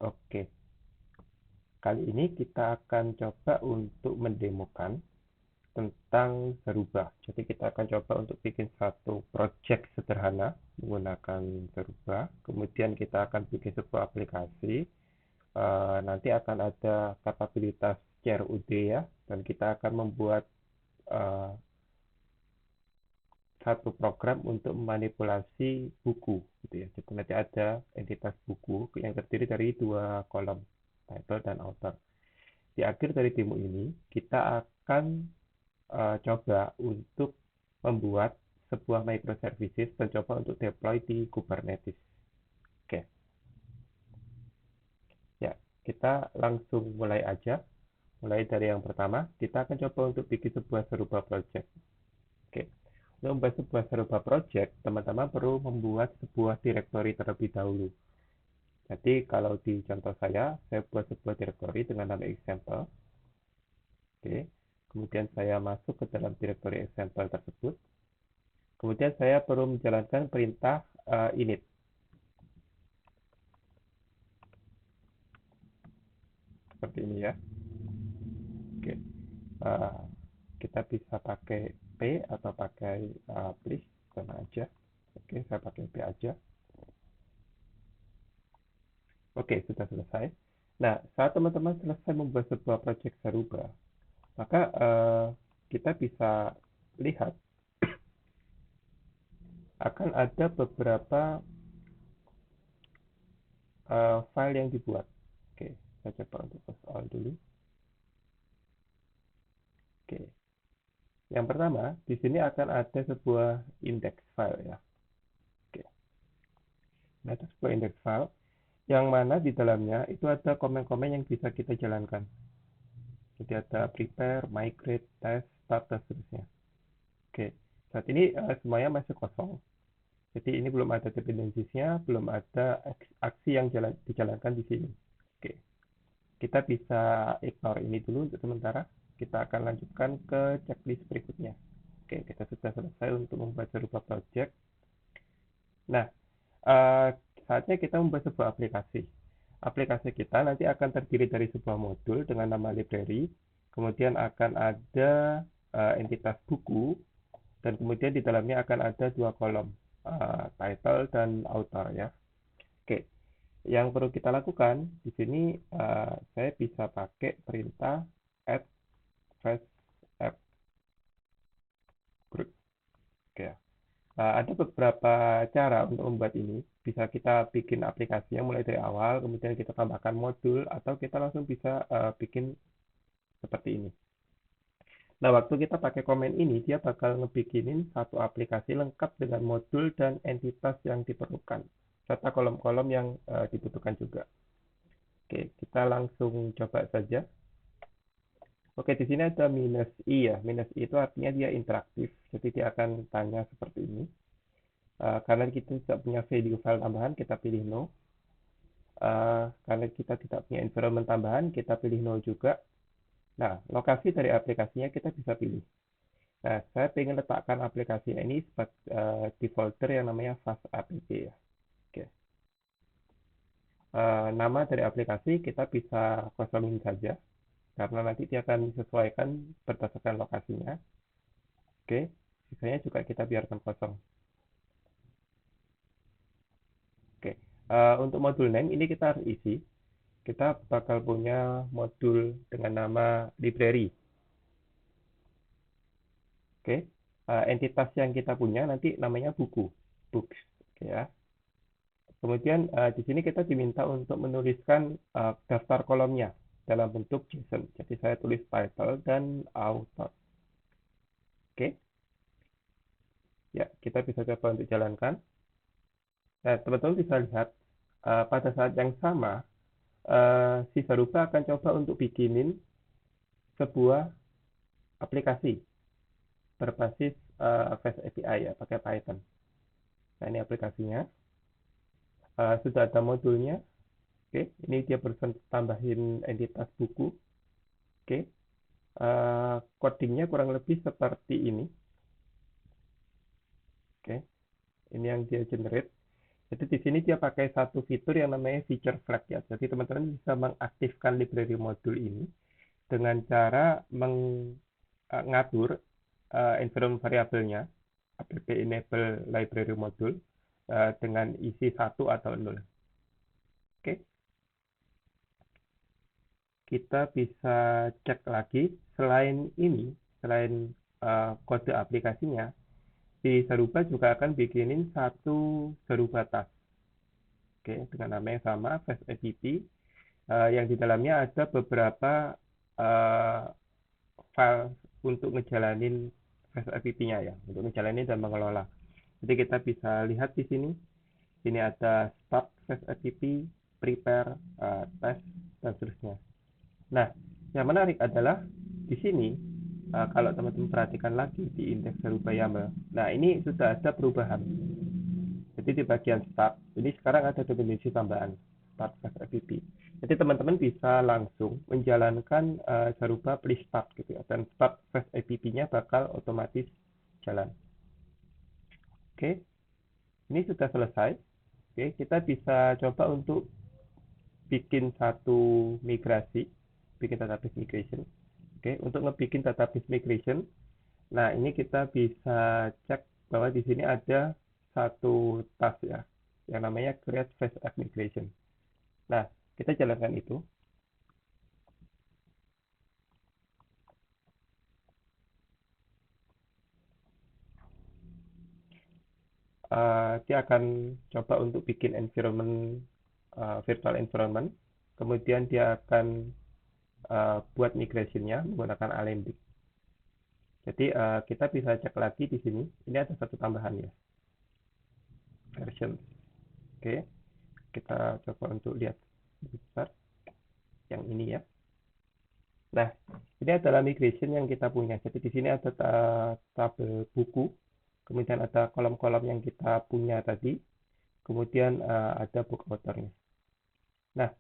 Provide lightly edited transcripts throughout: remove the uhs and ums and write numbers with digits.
Oke, kali ini kita akan coba untuk mendemokan tentang Garuba. Jadi kita akan coba untuk bikin satu project sederhana menggunakan Garuba. Kemudian kita akan bikin sebuah aplikasi. Nanti akan ada kapabilitas CRUD ya, dan kita akan membuat eh, satu program untuk memanipulasi buku, gitu ya. Jadi nanti ada entitas buku yang terdiri dari dua kolom, title dan author. Di akhir dari demo ini, kita akan coba untuk membuat sebuah microservices dan coba untuk deploy di Kubernetes. Oke, ya, kita langsung mulai aja. Mulai dari yang pertama, kita akan coba untuk bikin sebuah Garuba project. Oke, untuk membuat sebuah Garuba project, teman-teman perlu membuat sebuah directory terlebih dahulu. Jadi kalau di contoh saya buat sebuah directory dengan nama example. Oke, kemudian saya masuk ke dalam directory example tersebut. Kemudian saya perlu menjalankan perintah init. Seperti ini ya. Oke, uh, kita bisa pakai P atau pakai please, sama aja. Oke, saya pakai P aja. Oke, sudah selesai. Nah, saat teman-teman selesai membuat sebuah project Garuba, maka kita bisa lihat akan ada beberapa file yang dibuat. Oke, saya coba untuk post all dulu. Oke, yang pertama di sini akan ada sebuah index file ya. Oke, nah itu sebuah index file yang mana di dalamnya itu ada komen-komen yang bisa kita jalankan. Jadi ada prepare, migrate, test, start, dan seterusnya. Oke, saat ini semuanya masih kosong. Jadi ini belum ada dependencies-nya, belum ada aksi yang dijalankan di sini. Oke, kita bisa ignore ini dulu untuk sementara. Kita akan lanjutkan ke checklist berikutnya. Oke, kita sudah selesai untuk membuat Garuba project. Nah, eh, saatnya kita membuat sebuah aplikasi. Aplikasi kita nanti akan terdiri dari sebuah modul dengan nama library, kemudian akan ada entitas buku, dan kemudian di dalamnya akan ada dua kolom, title dan author ya. Oke, yang perlu kita lakukan di sini saya bisa pakai perintah add fresh app group. Oke, ada beberapa cara untuk membuat ini. Bisa kita bikin aplikasinya mulai dari awal, kemudian kita tambahkan modul, atau kita langsung bisa bikin seperti ini. Nah, waktu kita pakai komen ini, dia bakal ngebikinin satu aplikasi lengkap dengan modul dan entitas yang diperlukan, serta kolom-kolom yang dibutuhkan juga. Oke, kita langsung coba saja. Oke, di sini ada minus I ya. Minus I itu artinya dia interaktif, jadi dia akan tanya seperti ini. Karena kita tidak punya value file tambahan, kita pilih no. Karena kita tidak punya environment tambahan, kita pilih no juga. Nah, lokasi dari aplikasinya kita bisa pilih. Nah, saya ingin letakkan aplikasi ini di folder yang namanya fast app ya. Oke. Nama dari aplikasi kita bisa kosongin saja, karena nanti dia akan disesuaikan berdasarkan lokasinya. Oke, sisanya juga kita biarkan kosong. Oke, untuk modul name ini kita harus isi. Kita bakal punya modul dengan nama library. Oke, entitas yang kita punya nanti namanya buku, books. Oke ya. Kemudian di sini kita diminta untuk menuliskan daftar kolomnya dalam bentuk JSON. Jadi saya tulis title dan author. Oke, ya kita bisa coba untuk jalankan. Nah, teman-teman bisa lihat pada saat yang sama si Garuba akan coba untuk bikinin sebuah aplikasi berbasis REST API ya, pakai Python. Nah, ini aplikasinya. Sudah ada modulnya. Oke, ini dia barusan tambahin entitas buku. Oke, codingnya kurang lebih seperti ini. Oke, ini yang dia generate. Jadi di sini dia pakai satu fitur yang namanya feature flag ya. Jadi teman-teman bisa mengaktifkan library module ini dengan cara mengatur environment variabelnya app enable library module dengan isi 1 atau 0. Oke. Kita bisa cek lagi selain ini, selain kode aplikasinya, si Saruba juga akan bikinin satu Saruba task. Oke, dengan nama yang sama, Fast App, yang di dalamnya ada beberapa file untuk ngejalanin Fast App-nya ya, untuk ngejalanin dan mengelola. Jadi kita bisa lihat di sini. Sini ada start Fast App, prepare, test, dan seterusnya. Nah, yang menarik adalah di sini, kalau teman-teman perhatikan lagi di indeks Saruba YAML, nah ini sudah ada perubahan. Jadi di bagian start, ini sekarang ada dependensi tambahan, start Fast App. Jadi teman-teman bisa langsung menjalankan Saruba please start gitu ya, dan start Fast App-nya bakal otomatis jalan. Oke, ini sudah selesai. Oke, kita bisa coba untuk bikin satu migrasi, bikin database migration. Oke, untuk ngebikin database migration, nah ini kita bisa cek bahwa di sini ada satu task ya, yang namanya create Fast App migration. Nah, kita jalankan itu. Dia akan coba untuk bikin environment, virtual environment, kemudian dia akan buat migrationnya menggunakan Alembic. Jadi kita bisa cek lagi di sini. Ini ada satu tambahan ya, version. Oke, kita coba untuk lihat besar yang ini ya. Nah, ini adalah migration yang kita punya. Jadi di sini ada tabel buku, kemudian ada kolom-kolom yang kita punya tadi, kemudian ada book author-nya. Nah,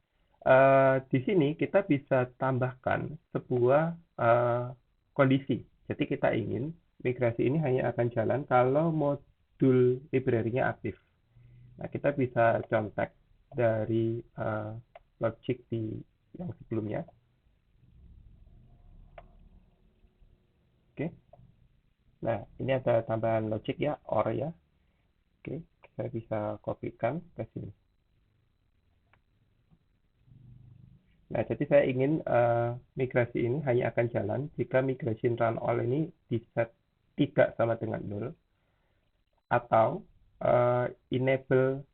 di sini kita bisa tambahkan sebuah kondisi. Jadi kita ingin migrasi ini hanya akan jalan kalau modul library-nya aktif. Nah, kita bisa contek dari logic di yang sebelumnya. Oke. Nah, ini ada tambahan logic ya, or ya. Oke, saya bisa kopikan ke sini. Nah, jadi saya ingin migrasi ini hanya akan jalan jika migration run all ini diset tidak sama dengan 0, atau enable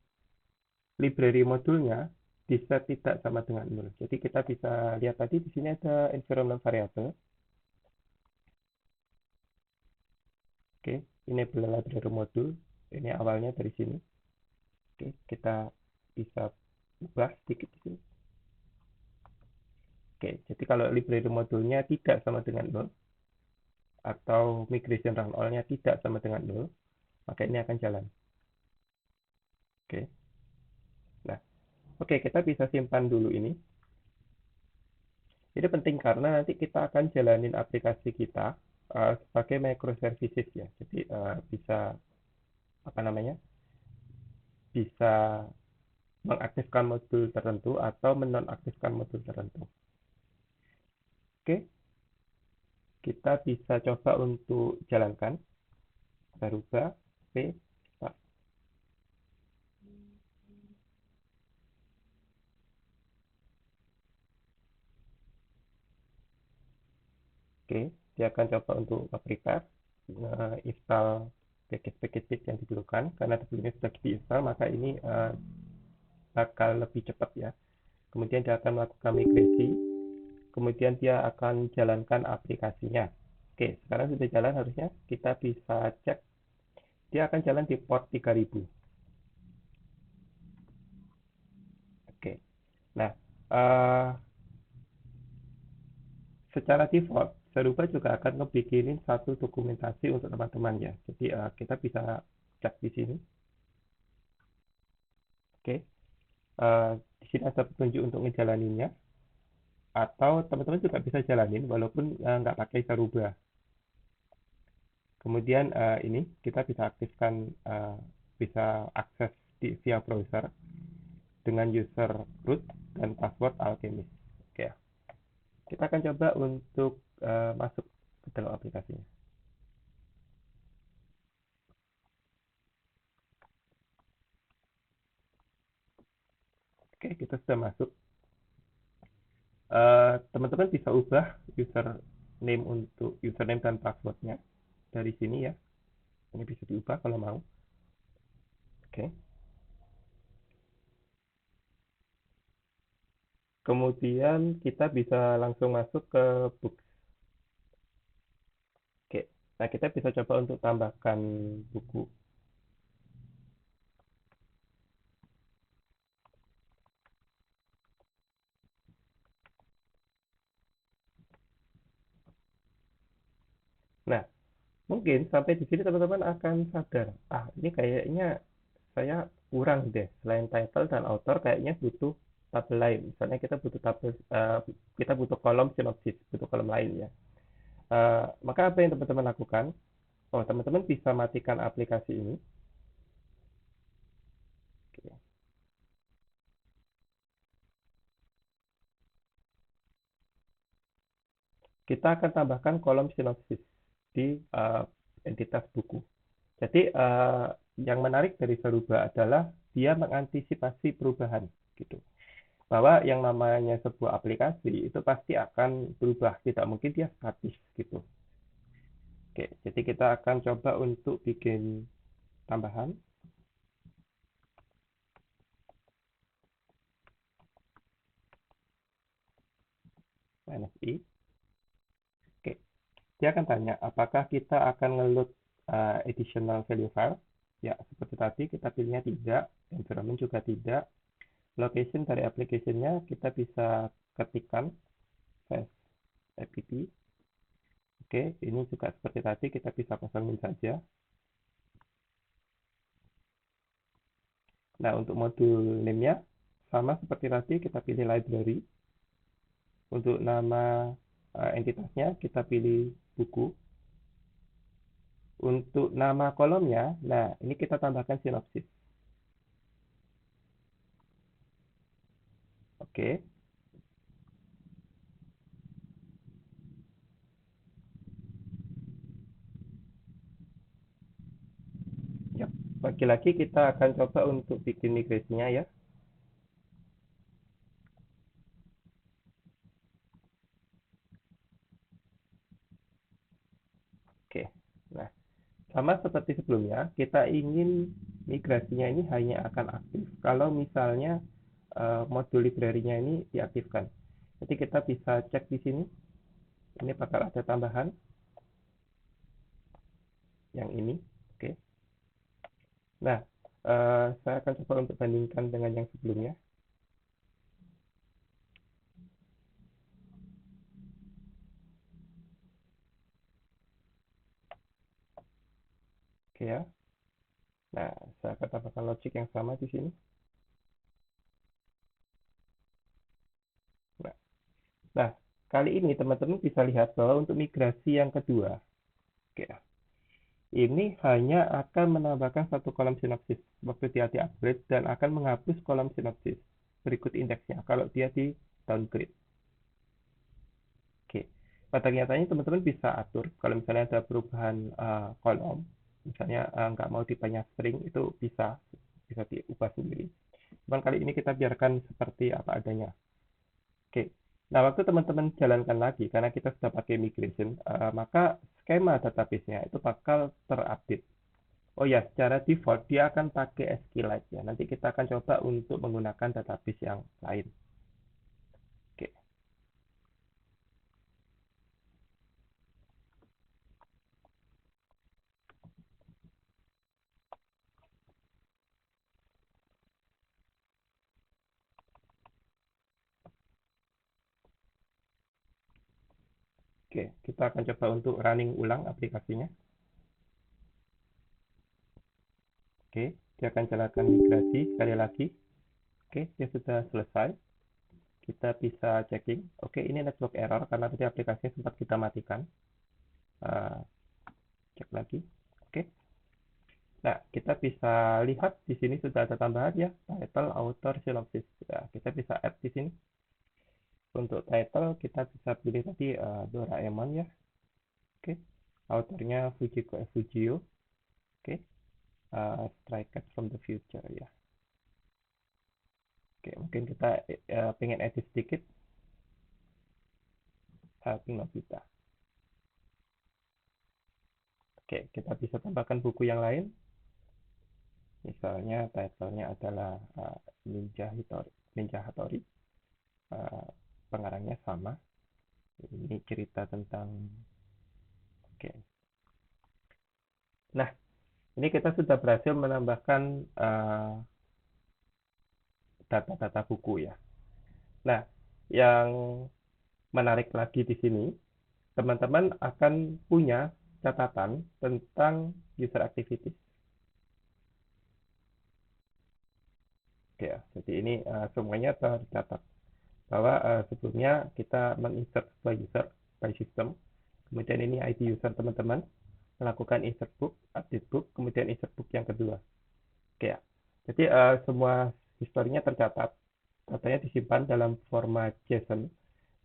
library modulnya diset tidak sama dengan 0. Jadi kita bisa lihat tadi di sini ada environment variable. Oke, enable library module. Ini awalnya dari sini. Oke, kita bisa ubah sedikit di sini. Oke, jadi kalau library modulnya tidak sama dengan 0, atau migration run all-nya tidak sama dengan 0, maka ini akan jalan. Oke. Nah, oke, kita bisa simpan dulu ini. Ini penting karena nanti kita akan jalanin aplikasi kita sebagai microservices ya. Jadi bisa apa namanya? Bisa mengaktifkan modul tertentu atau menonaktifkan modul tertentu. Oke. Kita bisa coba untuk jalankan. Saruba P start. Oke, dia akan coba untuk prepare, install package-package yang diperlukan. Karena sebelumnya sudah diinstal, maka ini bakal lebih cepat ya. Kemudian dia akan melakukan migrasi, kemudian dia akan jalankan aplikasinya. Oke, sekarang sudah jalan, harusnya kita bisa cek. Dia akan jalan di port 3000. Oke, nah secara default Saruba juga akan ngebikinin satu dokumentasi untuk teman-teman ya. Jadi kita bisa cek di sini. Oke, di sini ada petunjuk untuk ngejalaninnya, atau teman-teman juga bisa jalanin walaupun nggak pakai Saruba. Kemudian ini kita bisa aktifkan, bisa akses via browser dengan user root dan password alchemist. Oke, kita akan coba untuk masuk ke dalam aplikasinya. Oke, kita sudah masuk. Teman-teman bisa ubah username untuk username dan passwordnya dari sini ya. Ini bisa diubah kalau mau. Oke. Kemudian kita bisa langsung masuk ke books. Oke. Nah, kita bisa coba untuk tambahkan buku. Nah, mungkin sampai di sini teman-teman akan sadar, ini kayaknya saya kurang deh. Selain title dan author, kayaknya butuh tabel lain. Misalnya kita butuh kolom sinopsis, butuh kolom lain ya. Maka apa yang teman-teman lakukan? Oh, teman-teman bisa matikan aplikasi ini. Oke. Kita akan tambahkan kolom sinopsis di entitas buku. Jadi yang menarik dari Garuba adalah dia mengantisipasi perubahan gitu. Bahwa yang namanya sebuah aplikasi itu pasti akan berubah, tidak mungkin dia statis gitu. Oke, jadi kita akan coba untuk bikin tambahan. -i. Oke, dia akan tanya apakah kita akan ngeload additional value file. Ya, seperti tadi kita pilihnya tidak, environment juga tidak. Location dari application-nya kita bisa ketikkan app. Oke, ini juga seperti tadi kita bisa pasangin saja. Nah, untuk modul name-nya sama seperti tadi, kita pilih library. Untuk nama entitasnya kita pilih buku. Untuk nama kolomnya, nah ini kita tambahkan sinopsis. Oke. Yap. Lagi-lagi kita akan coba untuk bikin migrasinya ya. Oke. Nah, sama seperti sebelumnya, kita ingin migrasinya ini hanya akan aktif kalau misalnya modul library-nya ini diaktifkan. Jadi kita bisa cek di sini. Ini bakal ada tambahan yang ini. Oke. Nah, saya akan coba untuk bandingkan dengan yang sebelumnya. Oke ya. Nah, saya akan tambahkan logic yang sama di sini. Nah, kali ini teman-teman bisa lihat bahwa untuk migrasi yang kedua, oke, ini hanya akan menambahkan satu kolom sinopsis waktu dia di-upgrade dan akan menghapus kolom sinopsis berikut indeksnya kalau dia di downgrade. Oke, pada kenyataannya teman-teman bisa atur kalau misalnya ada perubahan kolom, misalnya nggak mau tipenya string, itu bisa diubah sendiri. Cuman kali ini kita biarkan seperti apa adanya. Oke, nah waktu teman-teman jalankan lagi, karena kita sudah pakai migration, maka skema database-nya itu bakal terupdate. Oh ya, secara default dia akan pakai SQLite ya. Nanti kita akan coba untuk menggunakan database yang lain. Oke. Oke, kita akan coba untuk running ulang aplikasinya. Oke, dia akan jalankan migrasi sekali lagi. Oke, dia sudah selesai. Kita bisa checking. Oke, ini network error karena tadi aplikasinya sempat kita matikan. Cek lagi. Oke. Nah, kita bisa lihat di sini sudah ada tambahan ya, title, author, synopsis. Ya, kita bisa add di sini. Untuk title kita bisa pilih tadi Doraemon ya. Oke. Autornya Fujiko Fujio. Oke. Stray Cats from the Future ya. Oke, mungkin kita pengen edit sedikit. Helping Nobita. Oke, kita bisa tambahkan buku yang lain. Misalnya title-nya adalah Ninja Hattori. Pengarangnya sama. Ini cerita tentang oke. Nah, ini kita sudah berhasil menambahkan data-data buku ya. Nah, yang menarik lagi di sini, teman-teman akan punya catatan tentang user activity. Oke, ya, jadi ini semuanya tercatat bahwa sebelumnya kita menginsert sebuah user by system, kemudian ini ID user teman-teman, melakukan insert book, update book, kemudian insert book yang kedua. Oke ya, jadi semua historinya tercatat, datanya disimpan dalam format JSON,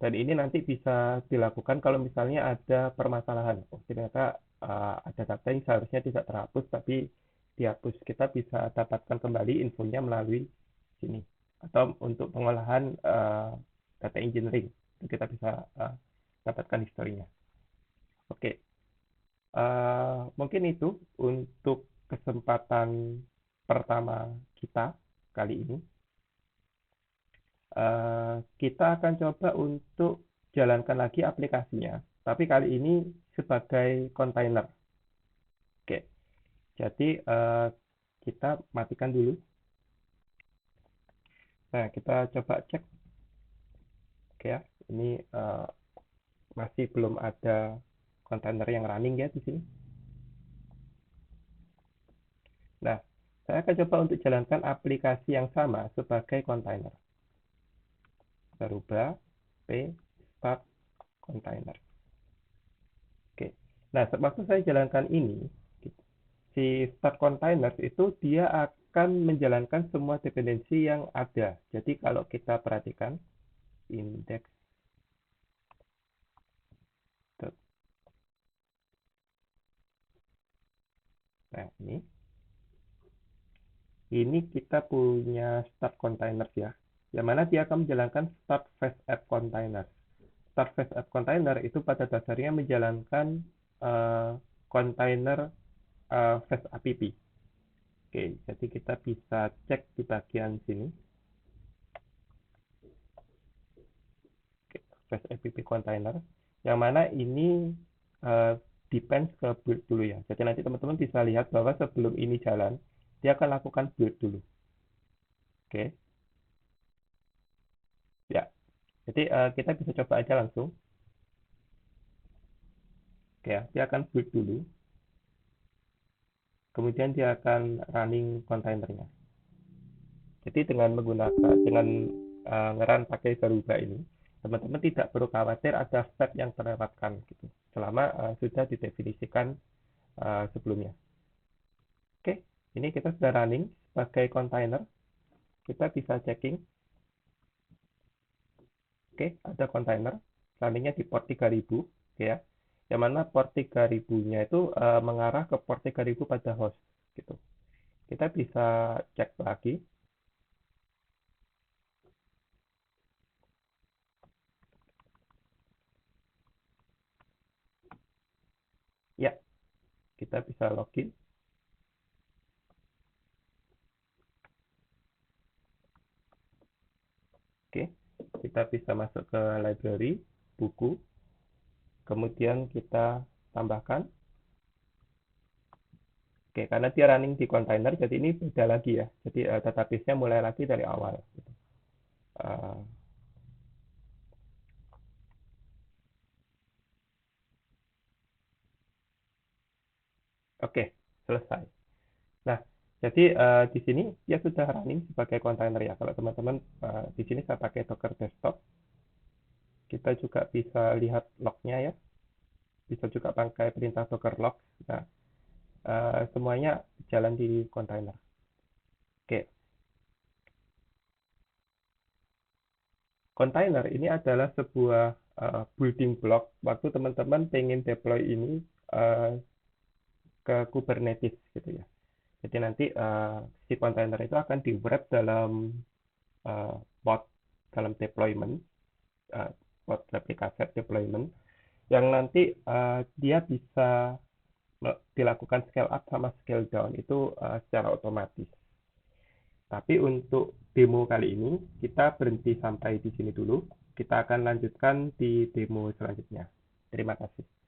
dan ini nanti bisa dilakukan kalau misalnya ada permasalahan. Oh, ternyata ada data yang seharusnya tidak terhapus, tapi dihapus. Kita bisa dapatkan kembali infonya melalui sini. Atau untuk pengolahan data engineering, kita bisa dapatkan historinya. Oke, mungkin itu untuk kesempatan pertama kita kali ini. Kita akan coba untuk jalankan lagi aplikasinya, tapi kali ini sebagai kontainer. Oke, jadi kita matikan dulu. Nah, kita coba cek. Oke ya, ini masih belum ada kontainer yang running ya di sini. Nah, saya akan coba untuk jalankan aplikasi yang sama sebagai kontainer. Kita rubah p start container. Oke. Nah, waktu saya jalankan ini, si start container itu dia akan menjalankan semua dependensi yang ada. Jadi kalau kita perhatikan index nah ini kita punya start container ya, yang mana dia akan menjalankan start fast app container. Start fast app container itu pada dasarnya menjalankan kontainer fast app. Oke, jadi kita bisa cek di bagian sini. Oke, fast app container, yang mana ini depends ke build dulu ya. Jadi nanti teman-teman bisa lihat bahwa sebelum ini jalan, dia akan lakukan build dulu. Oke. Ya. Jadi kita bisa coba aja langsung. Oke ya, dia akan build dulu. Kemudian dia akan running kontainernya. Jadi dengan menggunakan ngeran pakai Garuba ini, teman-teman tidak perlu khawatir ada step yang terlewatkan gitu. Selama sudah didefinisikan sebelumnya. Oke, ini kita sudah running sebagai kontainer. Kita bisa checking. Oke, ada kontainer. Runningnya di port 3000. Oke ya. Yang mana port 3000-nya itu mengarah ke port 3000 pada host. Gitu. Kita bisa cek lagi. Ya, kita bisa login. Oke, kita bisa masuk ke library, buku, kemudian kita tambahkan. Oke, karena dia running di kontainer, jadi ini beda lagi ya. Jadi database-nya mulai lagi dari awal. Gitu. Oke, selesai. Nah, jadi di sini dia sudah running sebagai kontainer ya. Kalau teman-teman di sini saya pakai Docker Desktop, kita juga bisa lihat lognya ya. Bisa juga pakai perintah Docker log. Nah, semuanya jalan di kontainer. Oke, kontainer ini adalah sebuah building block waktu teman-teman pengen deploy ini uh, ke Kubernetes gitu ya. Jadi nanti si kontainer itu akan di wrap dalam uh, pod dalam deployment, uh, pod replica set deployment, yang nanti dia bisa dilakukan scale up sama scale down itu secara otomatis. Tapi untuk demo kali ini kita berhenti sampai di sini dulu. Kita akan lanjutkan di demo selanjutnya. Terima kasih.